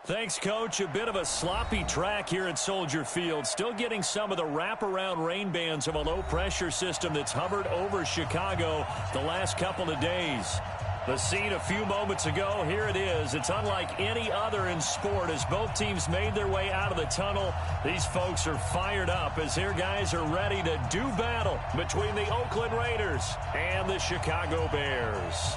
Thanks, Coach. A bit of a sloppy track here at Soldier Field. Still getting some of the wraparound rain bands of a low-pressure system that's hovered over Chicago the last couple of days. The scene a few moments ago, here it is. It's unlike any other in sport as both teams made their way out of the tunnel. These folks are fired up as their guys are ready to do battle between the Oakland Raiders and the Chicago Bears.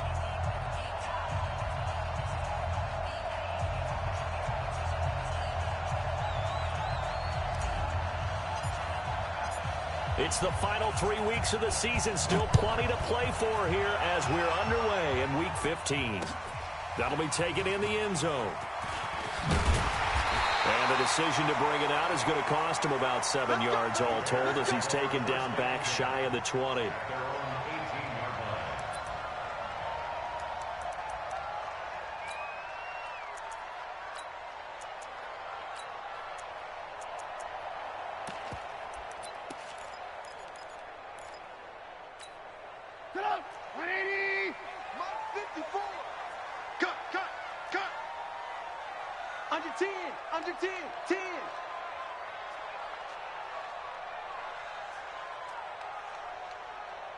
It's the final 3 weeks of the season. Still plenty to play for here as we're underway in Week 15. That'll be taken in the end zone. And the decision to bring it out is going to cost him about 7 yards all told as he's taken down back shy of the 20. Under 10, 10.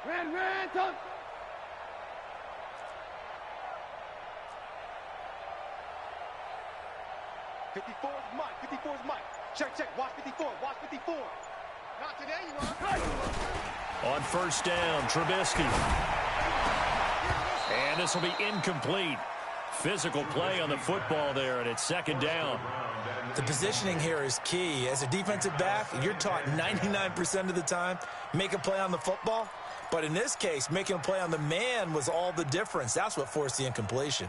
Red, up. '54 is Mike, 54 is Mike. Check, watch 54, watch 54. Not today, you are. On first down, Trubisky. And this will be incomplete. Physical play on the football there, and it's second down. The positioning here is key. As a defensive back, you're taught 99% of the time, make a play on the football. But in this case, making a play on the man was all the difference. That's what forced the incompletion.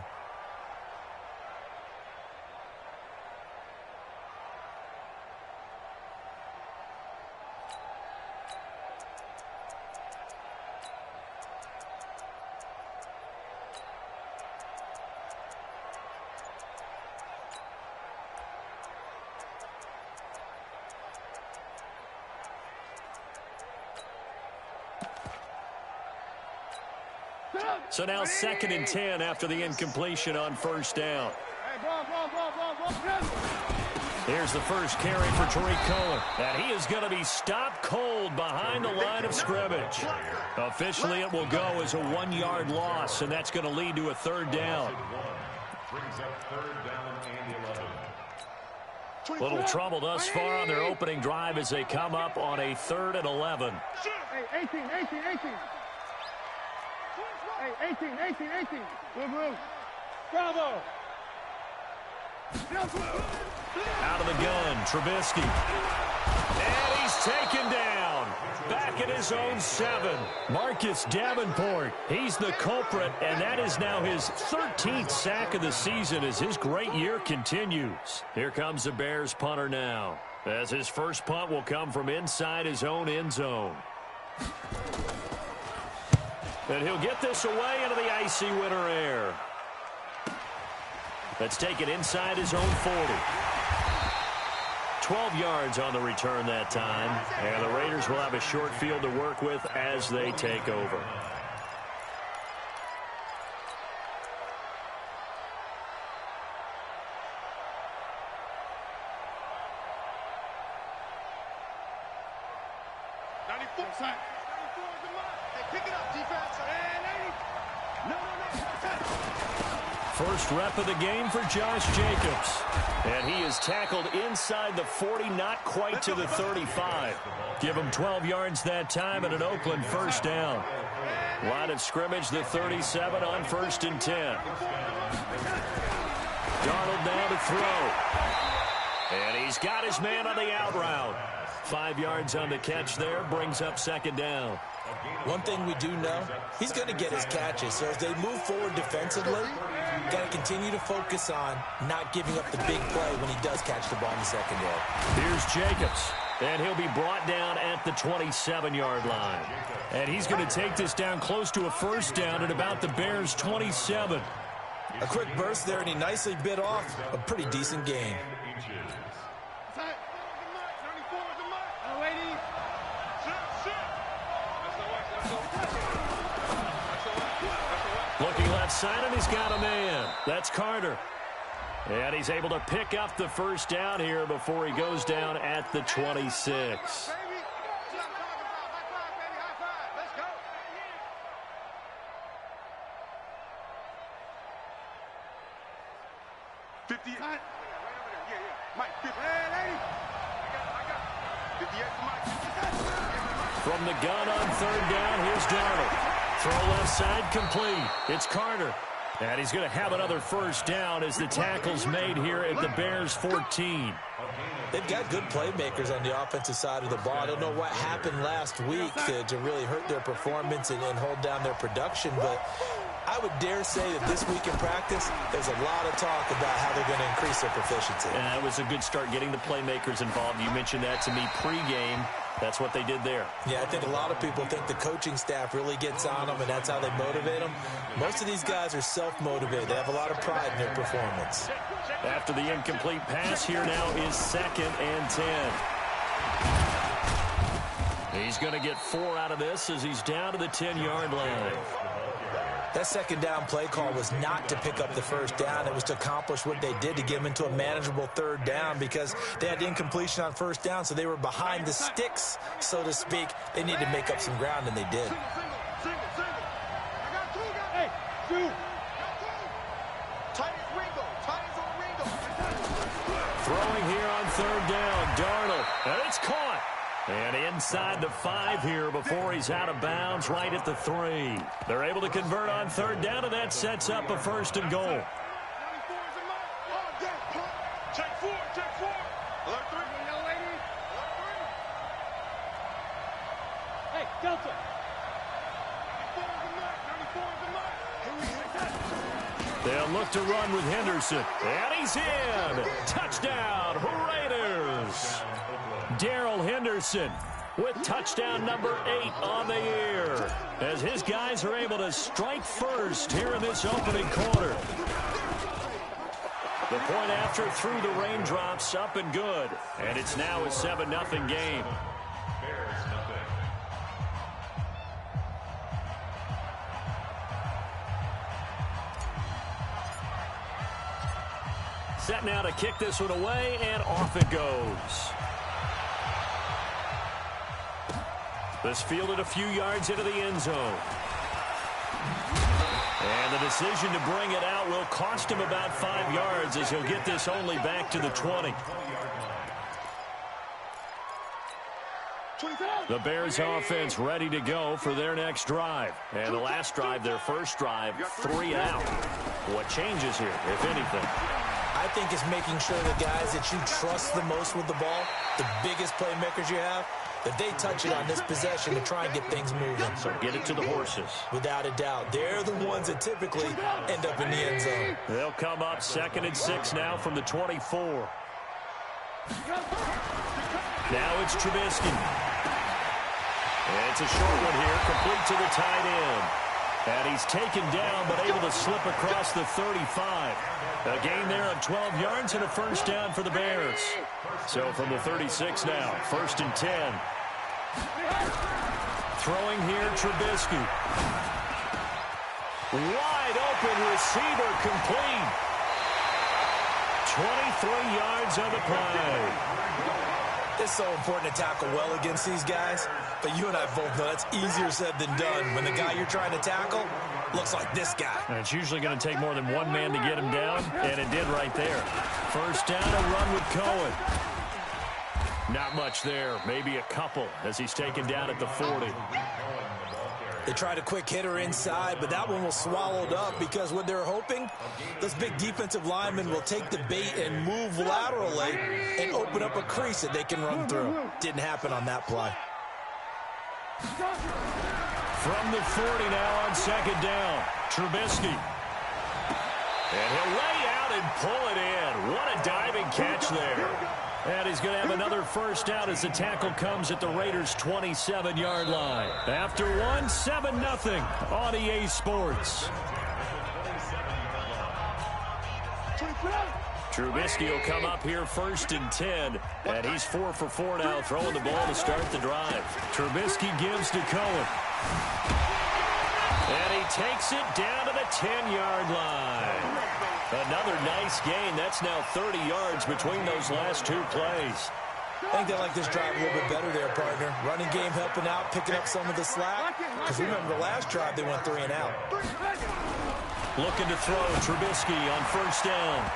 So now 2nd and 10 after the incompletion on first down. Here's the first carry for Tariq Cohen. And he is going to be stopped cold behind the line of scrimmage. Officially, it will go as a 1-yard loss, and that's going to lead to a third down. Little trouble thus far on their opening drive as they come up on a 3rd and 11. Hey, 18. Hey, 18. Move. Bravo. Out of the gun, Trubisky. And he's taken down. Back at his own 7. Marcus Davenport. He's the culprit, and that is now his 13th sack of the season as his great year continues. Here comes the Bears punter now, as his first punt will come from inside his own end zone. And he'll get this away into the icy winter air. Let's take it inside his own 40. 12 yards on the return that time. And the Raiders will have a short field to work with as they take over. First rep of the game for Josh Jacobs. And he is tackled inside the 40, not quite to the 35. Give him 12 yards that time and an Oakland first down. Line of scrimmage, the 37 on 1st and 10. Darnold now to throw. And he's got his man on the out route. 5 yards on the catch there, brings up 2nd down. One thing we do know, he's going to get his catches. So as they move forward defensively, got to continue to focus on not giving up the big play when he does catch the ball in the secondary. Here's Jacobs, and he'll be brought down at the 27-yard line. And he's going to take this down close to a first down at about the Bears' 27. A quick burst there, and he nicely bit off a pretty decent gain. Looking left side, and he's got a man. That's Carter. And he's able to pick up the first down here before he goes down at the 26. From the gun on third down, here's Darnold. Throw left side complete. It's Carter. And he's going to have another first down as the tackle's made here at the Bears 14. They've got good playmakers on the offensive side of the ball. I don't know what happened last week to really hurt their performance and hold down their production, but I would dare say that this week in practice, there's a lot of talk about how they're going to increase their proficiency. And that was a good start getting the playmakers involved. You mentioned that to me pregame. That's what they did there. Yeah, I think a lot of people think the coaching staff really gets on them, and that's how they motivate them. Most of these guys are self-motivated. They have a lot of pride in their performance. After the incomplete pass, here now is 2nd and 10. He's going to get 4 out of this as he's down to the 10-yard line. That second down play call was not to pick up the first down. It was to accomplish what they did, to get them into a manageable third down, because they had incompletion on first down, so they were behind the sticks, so to speak. They needed to make up some ground, and they did. Throwing here on third down, Darnold, and it's caught. And inside the 5 here before he's out of bounds, right at the 3. They're able to convert on third down, and that sets up a 1st and goal. Hey, Delta. They'll look to run with Henderson. And he's in. Touchdown, Raiders. Darrell Henderson with touchdown number 8 on the year, as his guys are able to strike first here in this opening quarter. The point after through the raindrops, up and good. And it's now a 7-0 game. Set now to kick this one away, and off it goes. This fielded a few yards into the end zone. And the decision to bring it out will cost him about 5 yards, as he'll get this only back to the 20. The Bears offense ready to go for their next drive. And the last drive, their first drive, 3 out. What changes here, if anything? I think it's making sure the guys that you trust the most with the ball, the biggest playmakers you have, that they touch it on this possession to try and get things moving. So get it to the horses. Without a doubt. They're the ones that typically end up in the end zone. They'll come up 2nd and 6 now from the 24. Now it's Trubisky. And it's a short one here, complete to the tight end. And he's taken down, but able to slip across the 35. A gain there of 12 yards and a first down for the Bears. So from the 36 now, 1st and 10. Throwing here, Trubisky. Wide open receiver, complete. 23 yards on the play. It's so important to tackle well against these guys, but you and I both know that's easier said than done when the guy you're trying to tackle looks like this guy. And it's usually going to take more than one man to get him down, and it did right there. First down, a run with Cohen. Not much there, maybe a couple, as he's taken down at the 40. They tried a quick hitter inside, but that one was swallowed up because what they're hoping, those big defensive linemen will take the bait and move laterally and open up a crease that they can run through. Didn't happen on that play. From the 40 now on 2nd down, Trubisky. And he'll lay out and pull it in. What a diving catch there. And he's going to have another first down as the tackle comes at the Raiders' 27-yard line. After one, 7-0 on EA Sports. Trubisky will come up here 1st and 10, and he's 4 for 4 now, throwing the ball to start the drive. Trubisky gives to Cohen. And he takes it down to the 10-yard line. Another nice gain. That's now 30 yards between those last two plays. I think they like this drive a little bit better there, partner. Running game helping out, picking up some of the slack. Because remember, the last drive, they went 3 and out. Looking to throw Trubisky on first down.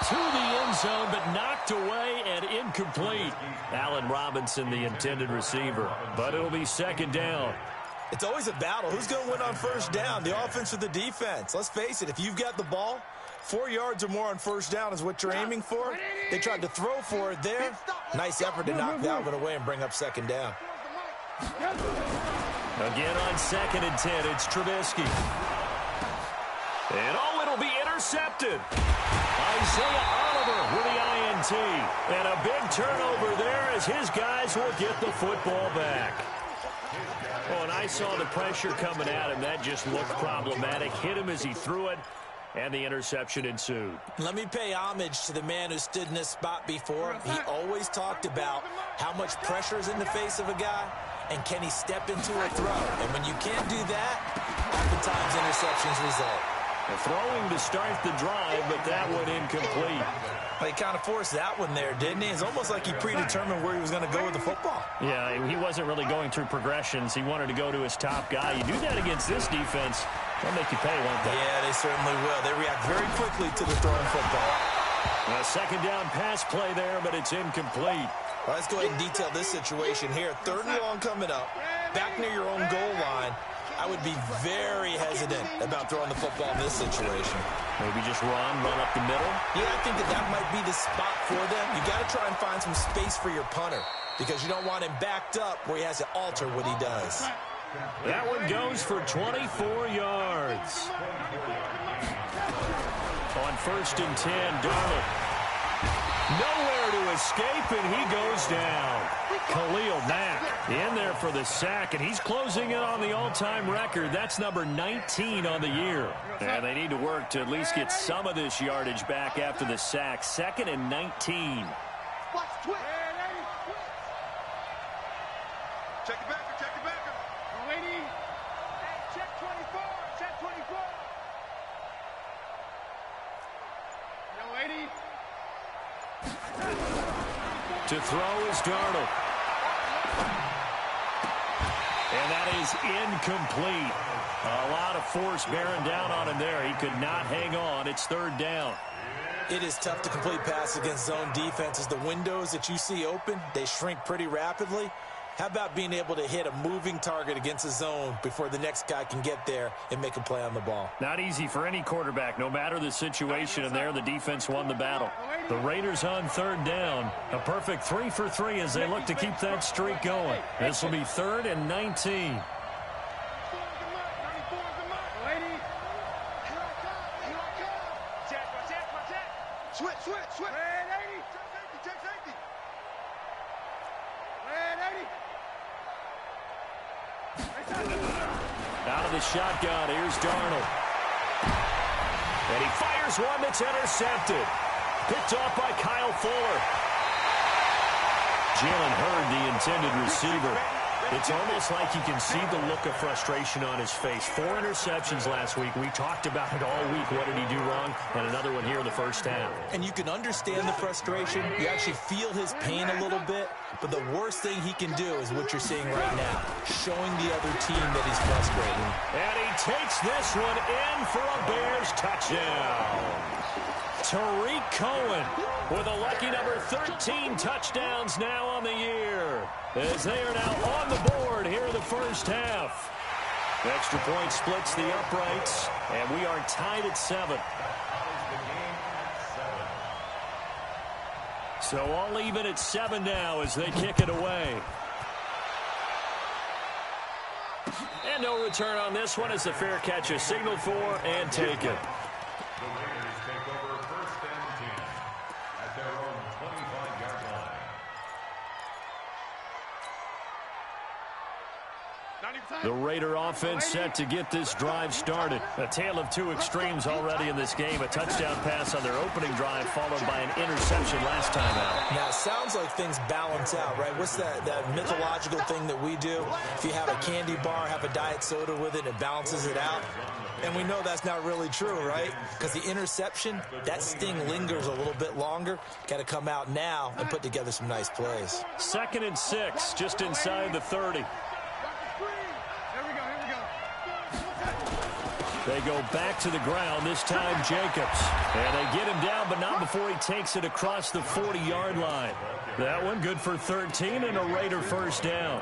To the end zone, but knocked away and incomplete. Allen Robinson, the intended receiver. But it'll be second down. It's always a battle. Who's going to win on first down, the offense or the defense? Let's face it, if you've got the ball, 4 yards or more on first down is what you're aiming for. They tried to throw for it there. Nice effort to knock that one away and bring up second down. Again on 2nd and 10, it's Trubisky. And it'll be intercepted. Isaiah Oliver with the INT. And a big turnover there as his guys will get the football back. Oh, and I saw the pressure coming at him. That just looked problematic. Hit him as he threw it, and the interception ensued. Let me pay homage to the man who stood in this spot before. He always talked about how much pressure is in the face of a guy, and can he step into a throw. And when you can't do that, oftentimes interceptions result. Throwing to start the drive, but that one incomplete. He kind of forced that one there, didn't he? It's almost like he predetermined where he was going to go with the football. Yeah, he wasn't really going through progressions. He wanted to go to his top guy. You do that against this defense, they'll make you pay, won't they? Yeah, they certainly will. They react very quickly to the throwing football. A second down pass play there, but it's incomplete. Well, let's go ahead and detail this situation here. 3rd and long coming up, back near your own goal line. I would be very hesitant about throwing the football in this situation. Maybe just run up the middle? Yeah, I think that might be the spot for them. You got to try and find some space for your punter because you don't want him backed up where he has to alter what he does. That one goes for 24 yards. On 1st and 10, Darnold. Nowhere to escape, and he goes down. Khalil Mack in there for the sack, and he's closing in on the all-time record. That's number 19 on the year. And they need to work to at least get some of this yardage back after the sack. 2nd and 19. Watch twitch. Check it back. Check it back. Waiting. Check 24. Check 24. No waiting. To throw is Darnold. And that is incomplete. A lot of force bearing down on him there. He could not hang on. It's 3rd down. It is tough to complete passes against zone defenses. The windows that you see open, they shrink pretty rapidly. How about being able to hit a moving target against a zone before the next guy can get there and make a play on the ball? Not easy for any quarterback, no matter the situation. And there, the defense won the battle. The Raiders on 3rd down. A perfect 3 for 3 as they look to keep that streak going. This will be 3rd and 19. Switch. Red 80. Check safety. Red 80. Out of the shotgun, here's Darnold. And he fires one that's intercepted. Picked off by Kyle Fuller. Jalen Hurd, the intended receiver. It's almost like you can see the look of frustration on his face. 4 interceptions last week. We talked about it all week. What did he do wrong? And another one here in the first half. And you can understand the frustration. You actually feel his pain a little bit. But the worst thing he can do is what you're seeing right now, showing the other team that he's frustrated. And he takes this one in for a Bears touchdown. Tariq Cohen with a lucky number 13 touchdowns now on the year, as they are now on the board here in the first half. Extra point splits the uprights, and we are tied at 7. So all even at 7 now as they kick it away. And no return on this one as the fair catch is signaled for and taken. The Raider offense set to get this drive started. A tale of two extremes already in this game. A touchdown pass on their opening drive followed by an interception last time out. Now, it sounds like things balance out, right? What's that mythological thing that we do? If you have a candy bar, have a diet soda with it, it balances it out. And we know that's not really true, right? Because the interception, that sting lingers a little bit longer. Got to come out now and put together some nice plays. 2nd and 6, just inside the 30. They go back to the ground, this time Jacobs. And they get him down, but not before he takes it across the 40-yard line. That one good for 13 and a Raider first down.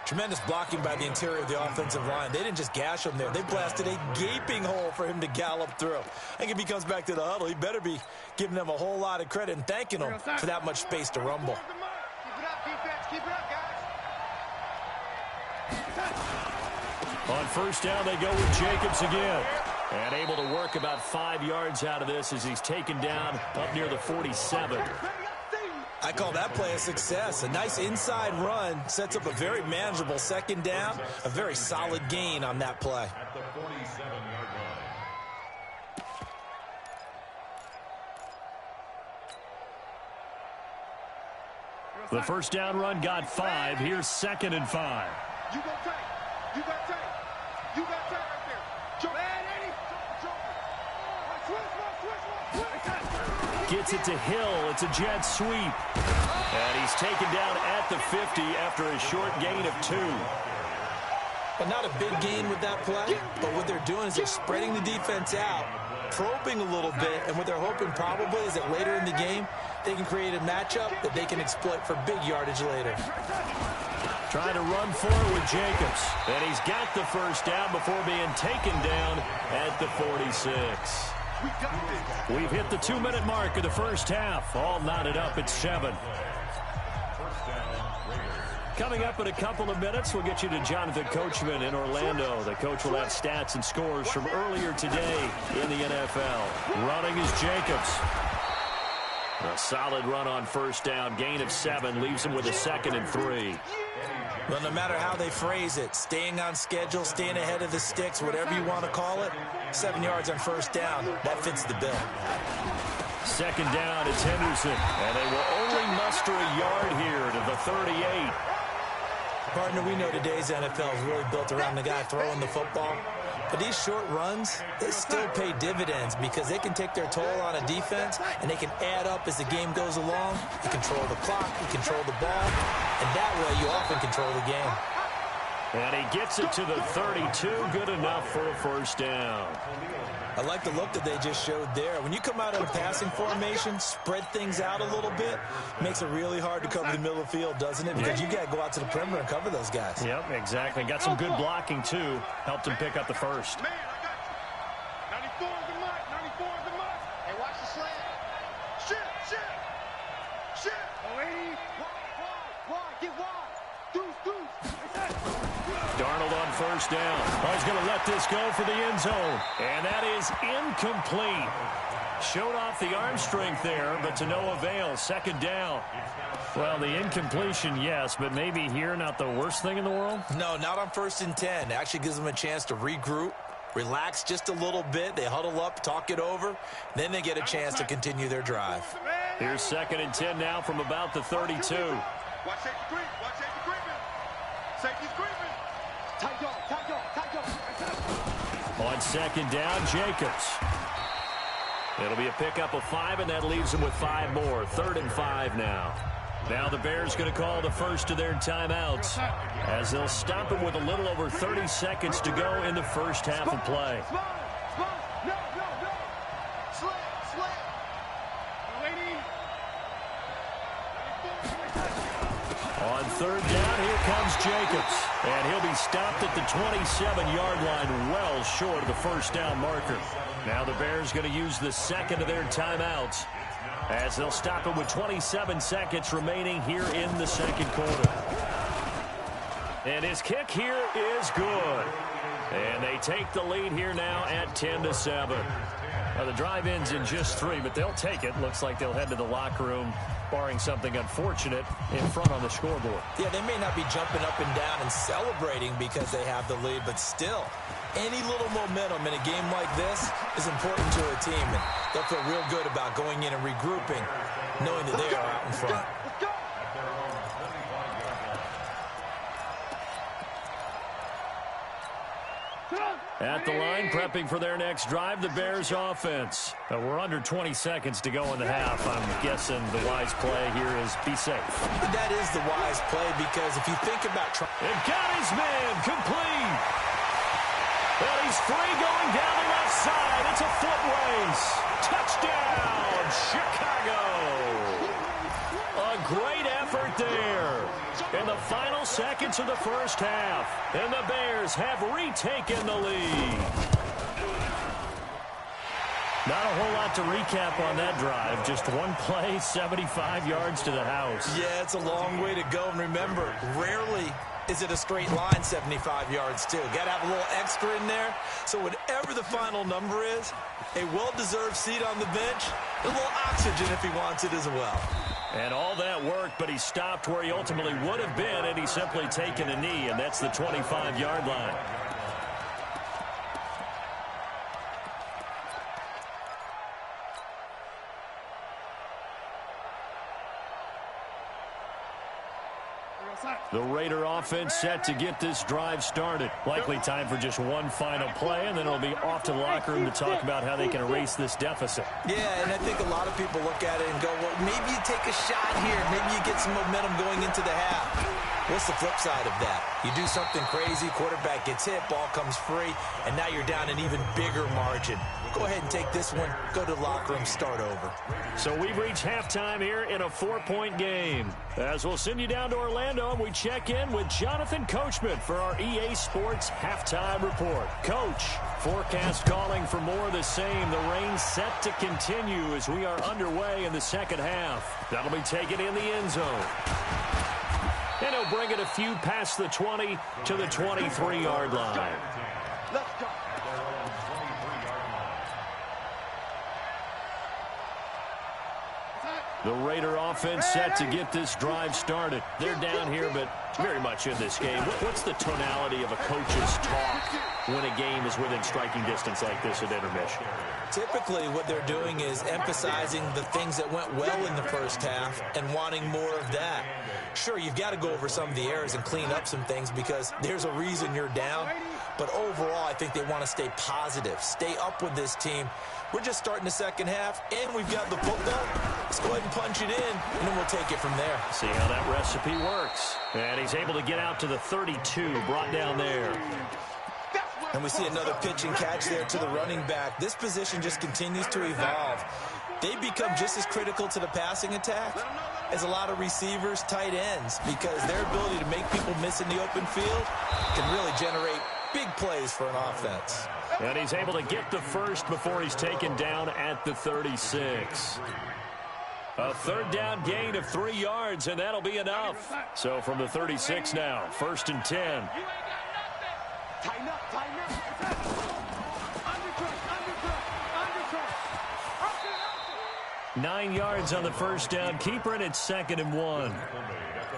Tremendous blocking by the interior of the offensive line. They didn't just gash him there. They blasted a gaping hole for him to gallop through. I think if he comes back to the huddle, he better be giving them a whole lot of credit and thanking them for that much space to rumble. Keep it up, defense. Keep it up, guys. On first down, they go with Jacobs again. And able to work about 5 yards out of this as he's taken down up near the 47. I call that play a success. A nice inside run sets up a very manageable 2nd down. A very solid gain on that play. The first down run got 5. Here's 2nd and 5. You got tight. You got tight. You got tight right there. Jump. Gets it to Hill. It's a jet sweep. And he's taken down at the 50 after a short gain of 2. But not a big gain with that play. But what they're doing is they're spreading the defense out, probing a little bit, and what they're hoping probably is that later in the game, they can create a matchup that they can exploit for big yardage later. Trying to run forward with Jacobs. And he's got the first down before being taken down at the 46. We've hit the 2-minute mark of the first half. All knotted up at 7. Coming up in a couple of minutes, we'll get you to Jonathan Coachman in Orlando. The coach will have stats and scores from earlier today in the NFL. Running is Jacobs. A solid run on first down. Gain of 7 leaves him with a 2nd and 3. Well, no matter how they phrase it, staying on schedule, staying ahead of the sticks, whatever you want to call it, 7 yards on first down, that fits the bill. 2nd down, it's Henderson. And they will only muster a yard here to the 38. Partner, we know today's NFL is really built around the guy throwing the football. But these short runs, they still pay dividends because they can take their toll on a defense and they can add up as the game goes along. You control the clock, you control the ball, and that way you often control the game. And he gets it to the 32, good enough for a first down. I like the look that they just showed there. When you come out in a passing formation, spread things out a little bit, makes it really hard to cover the middle of the field, doesn't it? Because you got to go out to the perimeter and cover those guys. Yep, exactly. Got some good blocking, too. Helped him pick up the first. Man, I got you. 94 is the mark. 94 is the mark. Hey, watch the slant. Shit. Wide. Get wide. Deuce. Darnold on first down. Oh, he's going to let this go for the end zone. And that is incomplete. Showed off the arm strength there, but to no avail. 2nd down. Well, the incompletion, yes, but maybe here not the worst thing in the world? No, not on 1st and 10. It actually gives them a chance to regroup, relax just a little bit. They huddle up, talk it over. Then they get a chance to continue their drive. Here's 2nd and 10 now from about the 32. Watch safety creep. Safety's creeping. Tight yard. On 2nd down, Jacobs. It'll be a pickup of 5, and that leaves them with 5 more. 3rd and 5 now. Now the Bears going to call the first of their timeouts as they'll stop him with a little over 30 seconds to go in the first half of play. No. Slam. Lady. On 3rd down, here comes Jacobs. And he'll be stopped at the 27-yard line, well short of the first down marker. Now the Bears going to use the 2nd of their timeouts as they'll stop him with 27 seconds remaining here in the 2nd quarter. And his kick here is good. And they take the lead here now at 10-7. Well, the drive ends in just 3, but they'll take it. Looks like they'll head to the locker room, barring something unfortunate, in front on the scoreboard. Yeah, they may not be jumping up and down and celebrating because they have the lead, but still, any little momentum in a game like this is important to a team, and they'll feel real good about going in and regrouping, knowing that they are out in front. At the line, prepping for their next drive, the Bears offense. We're under 20 seconds to go in the half. I'm guessing the wise play here is be safe. That is the wise play, because if you think about it got his man complete. And he's free going down the left side. It's a foot race. Touchdown, Chicago. A great effort there in the final seconds of the first half. And the Bears have retaken the lead. Not a whole lot to recap on that drive. Just one play, 75 yards to the house. Yeah, it's a long way to go. And remember, rarely is it a straight line 75 yards, too. Got to have a little extra in there. So whatever the final number is, a well-deserved seat on the bench, a little oxygen if he wants it as well. And all that worked, but he stopped where he ultimately would have been, and he's simply taken a knee, and that's the 25-yard line. The Raider offense set to get this drive started. Likely time for just one final play, and then it'll be off to the locker room to talk about how they can erase this deficit. Yeah, and I think a lot of people look at it and go, well, maybe you take a shot here. Maybe you get some momentum going into the half. What's the flip side of that? You do something crazy, quarterback gets hit, ball comes free, and now you're down an even bigger margin. Go ahead and take this one, go to the locker room, start over. So we've reached halftime here in a 4-point game. As we'll send you down to Orlando, and we check in with Jonathan Coachman for our EA Sports Halftime Report. Coach, forecast calling for more of the same. The rain set to continue as we are underway in the second half. That'll be taken in the end zone. And he'll bring it a few past the 20 to the 23-yard line. Let's go. The Raider offense set to get this drive started. They're down here, but very much in this game. What's the tonality of a coach's talk when a game is within striking distance like this at intermission? Typically, what they're doing is emphasizing the things that went well in the first half and wanting more of that. Sure, you've got to go over some of the errors and clean up some things because there's a reason you're down. But overall, I think they want to stay positive, stay up with this team. We're just starting the second half, and we've got the football. Let's go ahead and punch it in, and then we'll take it from there. See how that recipe works. And he's able to get out to the 32, brought down there. And we see another pitch and catch there to the running back. This position just continues to evolve. They become just as critical to the passing attack as a lot of receivers, tight ends, because their ability to make people miss in the open field can really generate big plays for an offense. And he's able to get the first before he's taken down at the 36. A third down gain of 3 yards, and that'll be enough. So from the 36 now, 1st and 10. Tighten up, tighten up. Undercut. 9 yards on the first down. Keeper, and it's 2nd and 1.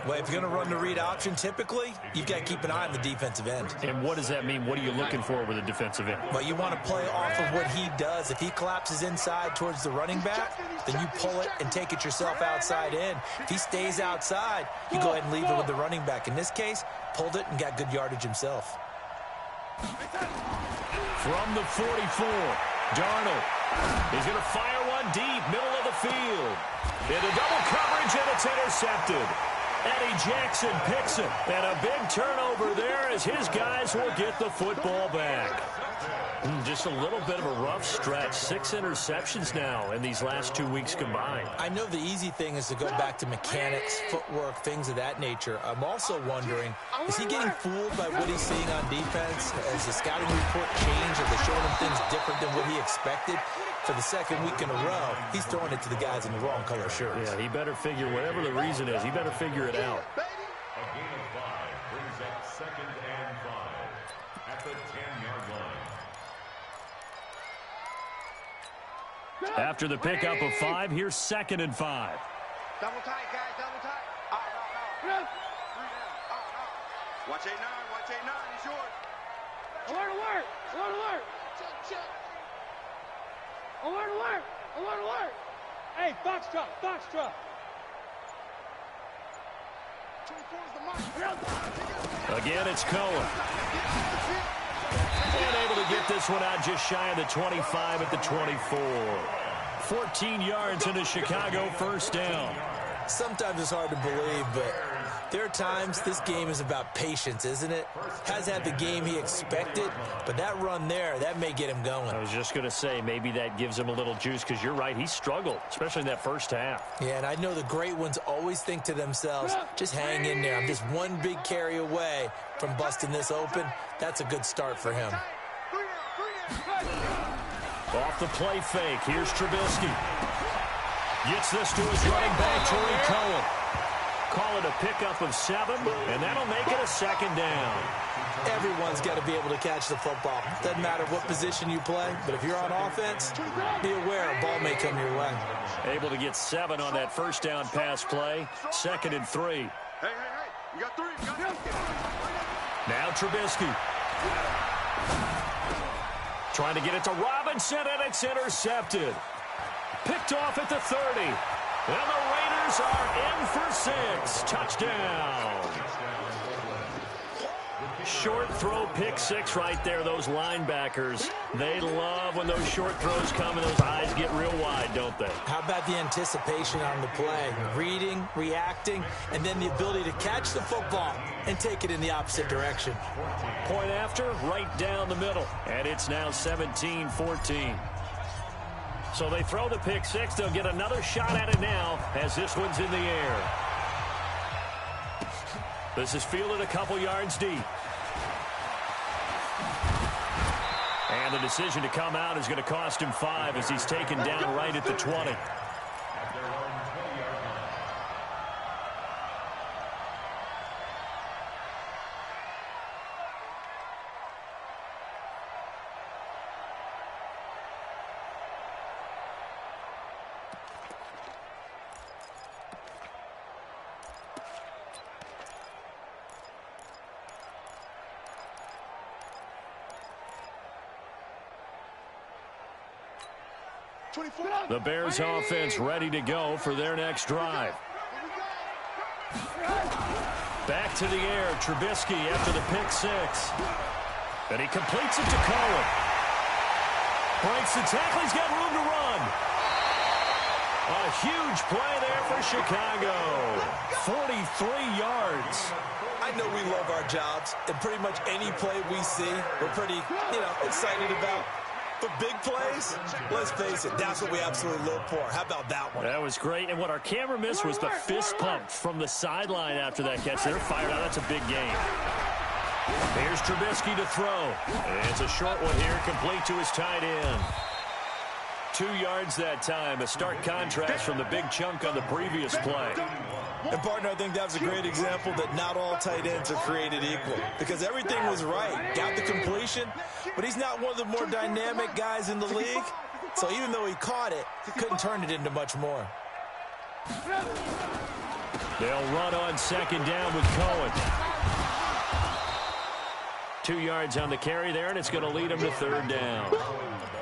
Well, if you're going to run the read option, typically, you've got to keep an eye on the defensive end. And what does that mean? What are you looking for with a defensive end? Well, you want to play off of what he does. If he collapses inside towards the running back, then you pull it and take it yourself outside in. If he stays outside, you go ahead and leave it with the running back. In this case, pulled it and got good yardage himself. From the 44, Darnold. He's going to fire one deep, middle of the field. Into double coverage, and it's intercepted. Eddie Jackson picks it. And a big turnover there as his guys will get the football back. Just a little bit of a rough stretch. 6 interceptions now in these last 2 weeks combined. I know the easy thing is to go back to mechanics, footwork, things of that nature. I'm also wondering, is he getting fooled by what he's seeing on defense? Has the scouting report changed? Are they showing him things different than what he expected? For the second week in a row, he's throwing it to the guys in the wrong color shirts. Yeah, he better figure, whatever the reason is, he better figure it out. A gain of 5 brings up 2nd and 5 at the 10-yard line. After the pickup of 5, here's 2nd and 5. Double tight, guys, double tight. Out. 3 down. Out. Watch 8-9, watch 8-9, he's yours. Alert. Check. Alert. Hey, Foxtrot. 24 is the mark. Again, it's Cohen. And able to get this one out just shy of the 25 at the 24. 14 yards into Chicago, first down. Sometimes it's hard to believe, but there are times this game is about patience, isn't it? Has had the game he expected, but that run there, that may get him going. I was just going to say, maybe that gives him a little juice, because you're right, he struggled, especially in that first half. Yeah, and I know the great ones always think to themselves, just hang in there. I'm just one big carry away from busting this open. That's a good start for him. Off the play fake, here's Trubisky. Gets this to his running back, Tarik Cohen. Call it a pickup of 7, and that'll make it a 2nd down. Everyone's got to be able to catch the football. Doesn't matter what position you play, but if you're on offense, be aware a ball may come your way. Able to get 7 on that first down pass play. 2nd and 3. Hey, you got 3. Now Trubisky. Trying to get it to Robinson, and it's intercepted. Picked off at the 30. And the Raiders are in for 6. Touchdown. Short throw, pick 6 right there. Those linebackers, they love when those short throws come and those eyes get real wide, don't they? How about the anticipation on the play? Reading, reacting, and then the ability to catch the football and take it in the opposite direction. Point after, right down the middle. And it's now 17-14. So they throw the pick 6. They'll get another shot at it now as this one's in the air. This is fielded a couple yards deep. And the decision to come out is going to cost him 5 as he's taken down right at the 20. The Bears offense ready to go for their next drive. Back to the air, Trubisky after the pick 6. And he completes it to Cohen. Breaks the tackle, he's got room to run. A huge play there for Chicago. 43 yards. I know we love our jobs, and pretty much any play we see, we're pretty, excited about. But big plays, let's face it, that's what we absolutely live for. How about that one? That was great. And what our camera missed was the fist pump from the sideline after that catch. They're fired out. That's a big game. Here's Trubisky to throw. It's a short one here, complete to his tight end. 2 yards that time. A stark contrast from the big chunk on the previous play. And, partner, I think that was a great example that not all tight ends are created equal. Because everything was right. Got the completion, but he's not one of the more dynamic guys in the league. So even though he caught it, he couldn't turn it into much more. They'll run on 2nd down with Cohen. 2 yards on the carry there, and it's going to lead him to 3rd down.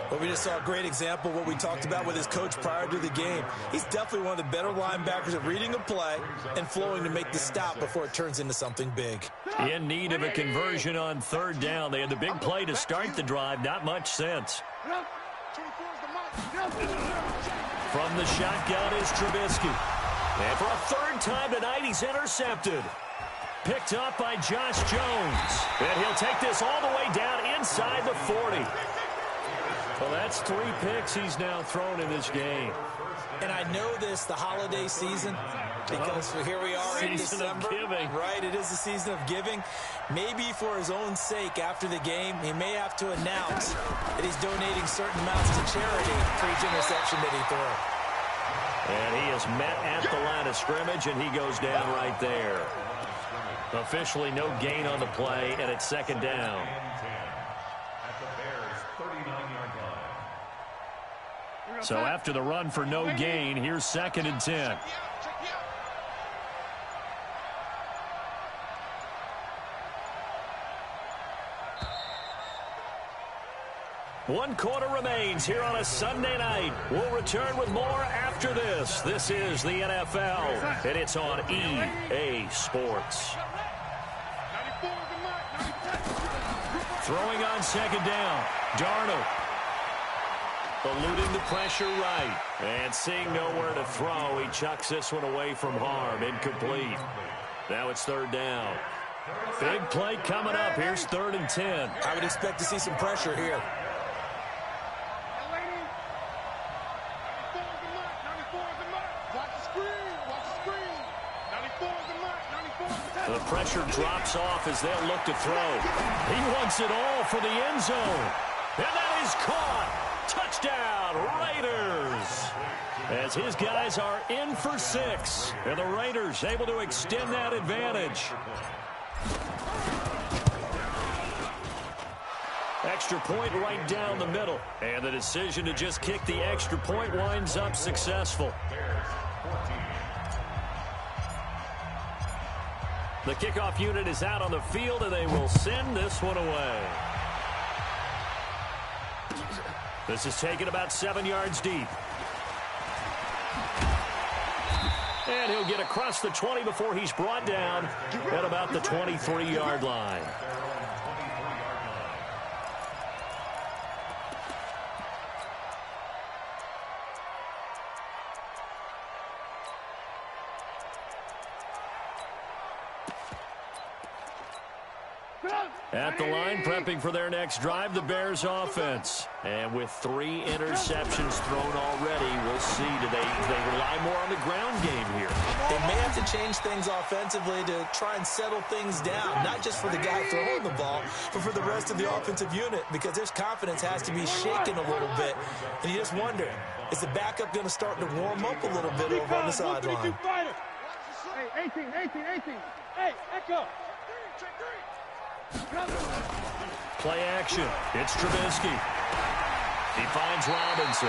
But we just saw a great example of what we talked about with his coach prior to the game. He's definitely one of the better linebackers at reading a play and flowing to make the stop before it turns into something big. In need of a conversion on 3rd down. They had the big play to start the drive. Not much sense. From the shotgun is Trubisky. And for a 3rd time tonight, he's intercepted. Picked up by Josh Jones. And he'll take this all the way down inside the 40. Well, that's 3 picks he's now thrown in this game. And I know this, the holiday season, because here we are in December. Season of giving. Right, it is the season of giving. Maybe for his own sake after the game, he may have to announce that he's donating certain amounts to charity for each interception that he throws. And he is met at the line of scrimmage, and he goes down right there. Officially no gain on the play, and it's 2nd down. At the Bears' 39-yard line. So after the run for no gain, here's 2nd and 10. One quarter remains here on a Sunday night. We'll return with more after this. This is the NFL, and it's on EA Sports. Throwing on 2nd down. Darnold. Eluding the pressure right. And seeing nowhere to throw, he chucks this one away from harm. Incomplete. Now it's 3rd down. Big play coming up. Here's 3rd and 10. I would expect to see some pressure here. The pressure drops off as they'll look to throw. He wants it all for the end zone. And that is caught. Touchdown, Raiders. As his guys are in for 6. And the Raiders able to extend that advantage. Extra point right down the middle. And the decision to just kick the extra point winds up successful. The kickoff unit is out on the field, and they will send this one away. This is taken about 7 yards deep. And he'll get across the 20 before he's brought down at about the 23-yard line. At the line, prepping for their next drive, the Bears offense. And with 3 interceptions thrown already, we'll see. Do they rely more on the ground game here? They may have to change things offensively to try and settle things down, not just for the guy throwing the ball, but for the rest of the offensive unit, because their confidence has to be shaken a little bit. And you just wonder, is the backup going to start to warm up a little bit over on the sideline? Hey, 18. Hey, Echo. Play action. It's Trubisky. He finds Robinson.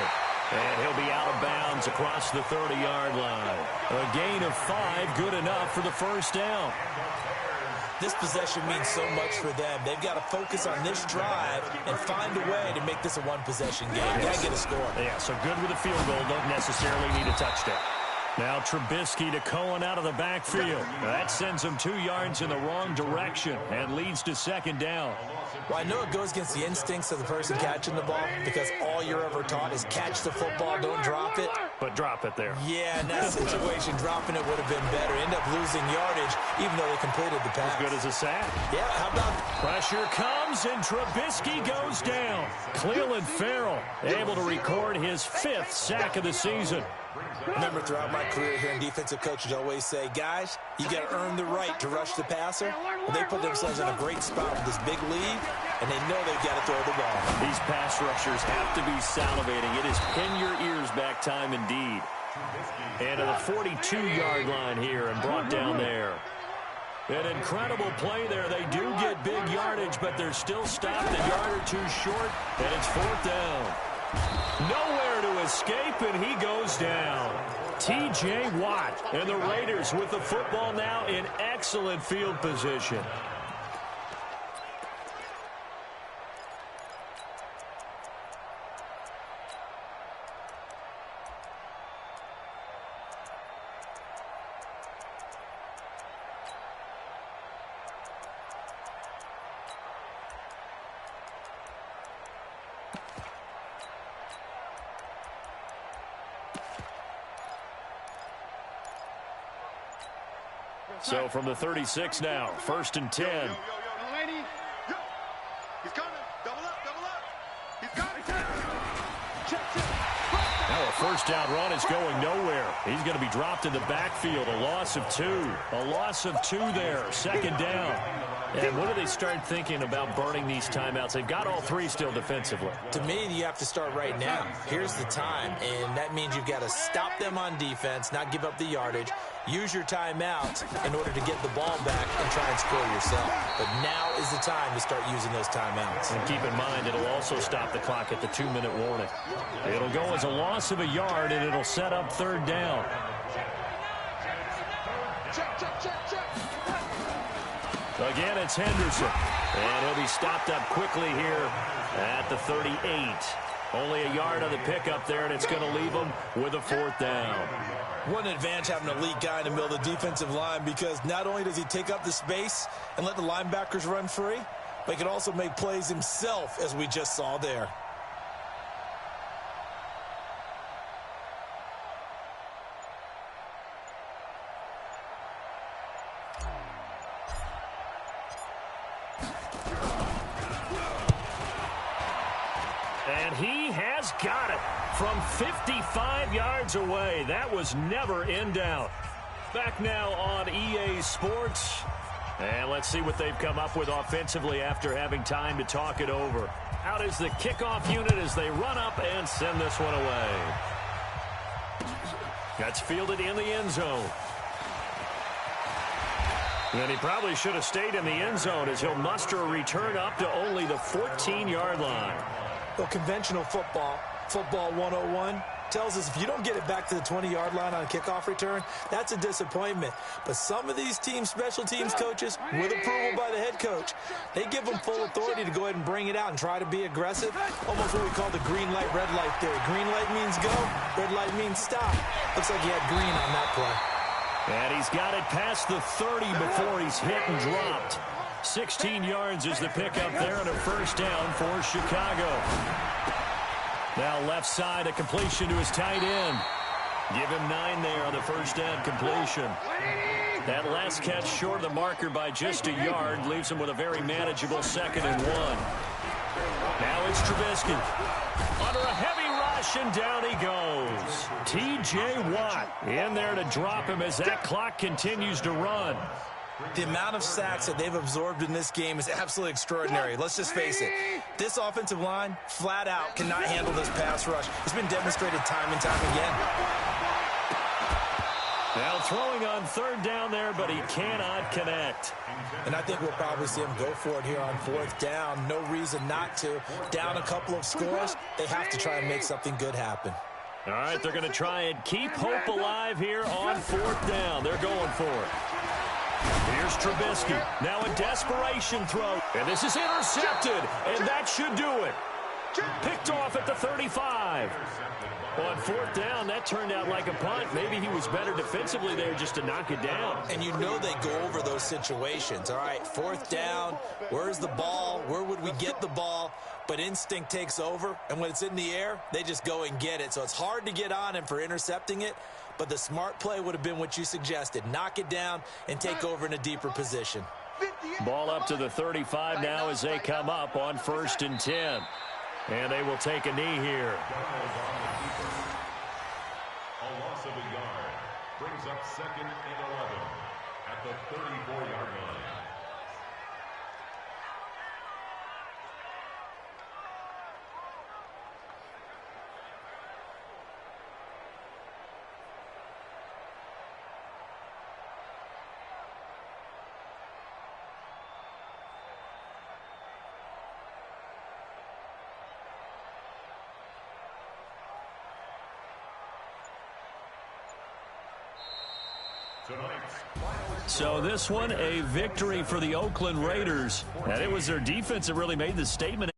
And he'll be out of bounds across the 30-yard line. A gain of 5, good enough for the 1st down. This possession means so much for them. They've got to focus on this drive and find a way to make this a one-possession game. Got to get a score. Yeah, so good with a field goal. Don't necessarily need a touchdown. Now Trubisky to Cohen out of the backfield. That sends him 2 yards in the wrong direction and leads to 2nd down. Well, I know it goes against the instincts of the person catching the ball because all you're ever taught is catch the football, don't drop it. But drop it there. Yeah, in that situation, dropping it would have been better. End up losing yardage, even though they completed the pass. As good as a sack. Yeah, how about... Pressure comes, and Trubisky goes down. Clelin Ferrell able to record his 5th sack of the season. Remember, throughout my career here in defensive coaches always say, guys, you got to earn the right to rush the passer. And they put themselves in a great spot with this big lead, and they know they've got to throw the ball. These pass rushers have to be salivating. It is pin your ears back time indeed. And to the 42-yard line here and brought down there. An incredible play there. They do get big yardage, but they're still stopped a yard or 2 short, and it's 4th down. Nowhere to escape, and he goes down. T.J. Watt and the Raiders with the football now in excellent field position. So from the 36 now, 1st and 10. Yo, lady. Yo. He's coming. Double up. He's got it. Check. Now a first down run is going nowhere. He's going to be dropped in the backfield. A loss of 2. A loss of 2 there. Second down. And when do they start thinking about burning these timeouts? They've got all 3 still defensively. To me, you have to start right now. Here's the time, and that means you've got to stop them on defense, not give up the yardage, use your timeout in order to get the ball back and try and score yourself. But now is the time to start using those timeouts. And keep in mind, it'll also stop the clock at the 2-minute warning. It'll go as a loss of a yard, and it'll set up third down. Again, it's Henderson. And he'll be stopped up quickly here at the 38. Only a yard on the pickup there, and it's going to leave him with a 4th down. What an advantage having an elite guy in the middle of the defensive line, because not only does he take up the space and let the linebackers run free, but he can also make plays himself, as we just saw there. And he has got it from 55 yards away. That was never in doubt. Back now on EA Sports. And let's see what they've come up with offensively after having time to talk it over. Out is the kickoff unit as they run up and send this one away. That's fielded in the end zone. And he probably should have stayed in the end zone as he'll muster a return up to only the 14-yard line. Well, conventional football 101, tells us if you don't get it back to the 20-yard line on a kickoff return, that's a disappointment. But some of these teams, special teams coaches, with approval by the head coach, they give them full authority to go ahead and bring it out and try to be aggressive. Almost what we call the green light, red light theory. Green light means go, red light means stop. Looks like he had green on that play. And he's got it past the 30 before he's hit and dropped. 16 yards is the pickup there and a first down for Chicago. Now left side, a completion to his tight end. Give him 9 there on the first down completion. That last catch short of the marker by just a yard leaves him with a very manageable 2nd and 1. Now it's Trubisky. Under a heavy rush, and down he goes. T.J. Watt in there to drop him as that clock continues to run. The amount of sacks that they've absorbed in this game is absolutely extraordinary. Let's just face it. This offensive line, flat out, cannot handle this pass rush. It's been demonstrated time and time again. Now throwing on 3rd down there, but he cannot connect. And I think we'll probably see him go for it here on 4th down. No reason not to. Down a couple of scores, they have to try and make something good happen. All right, they're going to try and keep hope alive here on 4th down. They're going for it. Here's Trubisky. Now a desperation throw. And this is intercepted. And that should do it. Picked off at the 35. On 4th down, that turned out like a punt. Maybe he was better defensively there just to knock it down. And you know they go over those situations. All right, 4th down. Where's the ball? Where would we get the ball? But instinct takes over. And when it's in the air, they just go and get it. So it's hard to get on him for intercepting it. But the smart play would have been what you suggested. Knock it down and take over in a deeper position. Ball up to the 35 now as they come up on 1st and 10. And they will take a knee here. A loss of a yard brings up 2nd and 11 at the 34-yard line. So this one, a victory for the Oakland Raiders. And it was their defense that really made the statement.